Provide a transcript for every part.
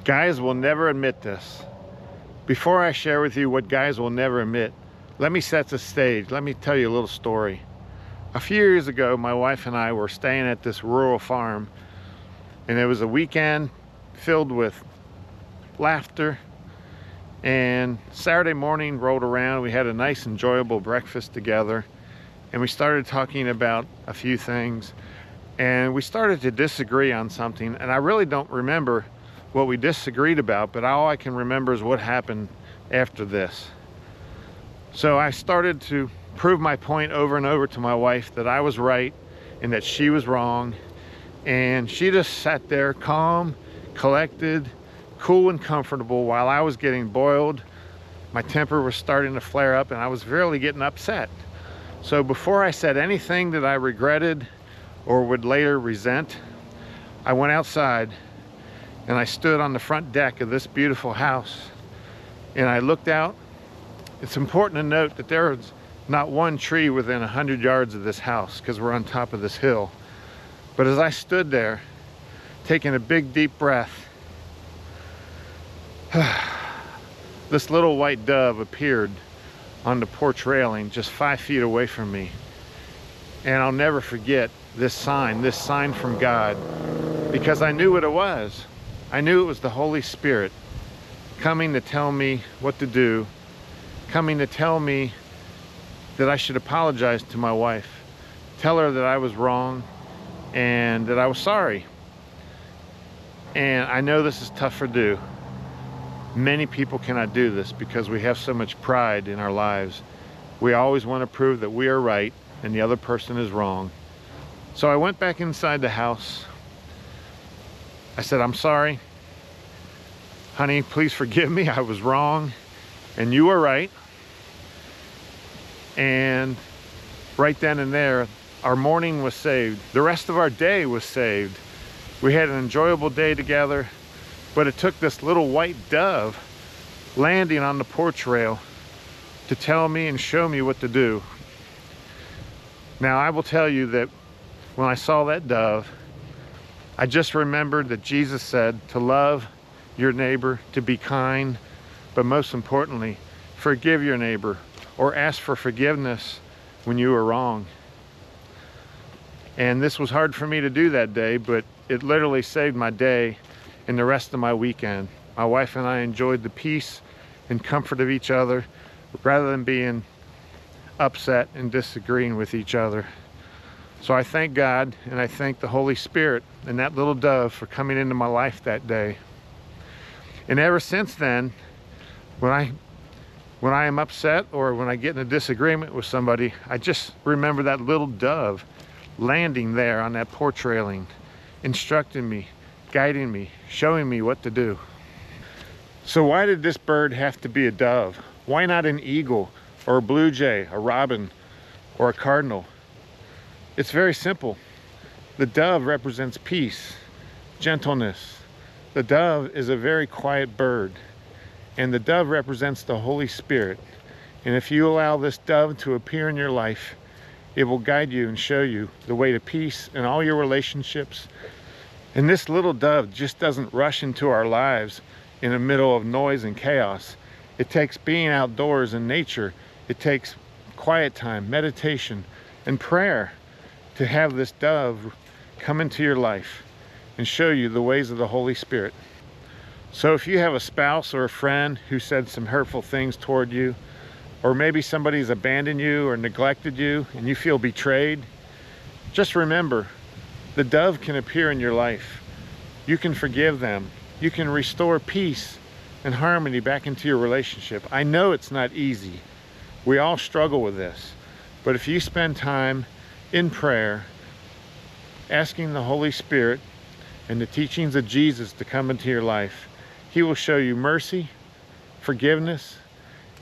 Guys will never admit this. Before I share with you what guys will never admit, let me set the stage. Let me tell you a little story. A few years ago, my wife and I were staying at this rural farm, and it was a weekend filled with laughter. And Saturday morning rolled around. We had a nice, enjoyable breakfast together, and we started talking about a few things, and we started to disagree on something, and I really don't remember what we disagreed about, but all I can remember is what happened after this. So I started to prove my point over and over to my wife that I was right and that she was wrong, and she just sat there calm, collected, cool and comfortable while I was getting boiled. My temper was starting to flare up and I was really getting upset. So before I said anything that I regretted or would later resent, I went outside and I stood on the front deck of this beautiful house and I looked out. It's important to note that there is not one tree within 100 yards of this house because we're on top of this hill. But as I stood there, taking a big deep breath, this little white dove appeared on the porch railing just 5 feet away from me. And I'll never forget this sign from God, because I knew what it was. I knew it was the Holy Spirit coming to tell me what to do, coming to tell me that I should apologize to my wife, tell her that I was wrong and that I was sorry. And I know this is tough to do. Many people cannot do this because we have so much pride in our lives. We always want to prove that we are right and the other person is wrong. So I went back inside the house. I said, "I'm sorry. Honey, please forgive me. I was wrong and you were right." And right then and there, our morning was saved. The rest of our day was saved. We had an enjoyable day together, but it took this little white dove landing on the porch rail to tell me and show me what to do. Now, I will tell you that when I saw that dove, I just remembered that Jesus said to love your neighbor, to be kind, but most importantly, forgive your neighbor or ask for forgiveness when you were wrong. And this was hard for me to do that day, but it literally saved my day and the rest of my weekend. My wife and I enjoyed the peace and comfort of each other rather than being upset and disagreeing with each other. So I thank God and I thank the Holy Spirit and that little dove for coming into my life that day. And ever since then, when I am upset or when I get in a disagreement with somebody, I just remember that little dove landing there on that porch railing, instructing me, guiding me, showing me what to do. So why did this bird have to be a dove? Why not an eagle or a blue jay, a robin, or a cardinal? It's very simple. The dove represents peace, gentleness. The dove is a very quiet bird, and the dove represents the Holy Spirit. And if you allow this dove to appear in your life, it will guide you and show you the way to peace in all your relationships. And this little dove just doesn't rush into our lives in the middle of noise and chaos. It takes being outdoors in nature. It takes quiet time, meditation, and prayer to have this dove come into your life and show you the ways of the Holy Spirit. So if you have a spouse or a friend who said some hurtful things toward you, or maybe somebody's abandoned you or neglected you and you feel betrayed, just remember, the dove can appear in your life. You can forgive them. You can restore peace and harmony back into your relationship. I know it's not easy. We all struggle with this. But if you spend time in prayer, asking the Holy Spirit and the teachings of Jesus to come into your life, He will show you mercy, forgiveness,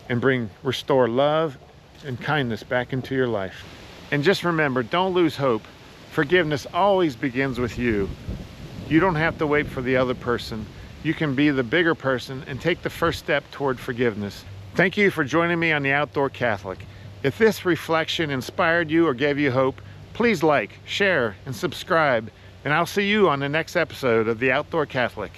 and restore love and kindness back into your life. And just remember, don't lose hope. Forgiveness always begins with you. You don't have to wait for the other person. You can be the bigger person and take the first step toward forgiveness. Thank you for joining me on The Outdoor Catholic. If this reflection inspired you or gave you hope, please like, share, and subscribe, and I'll see you on the next episode of The Outdoor Catholic.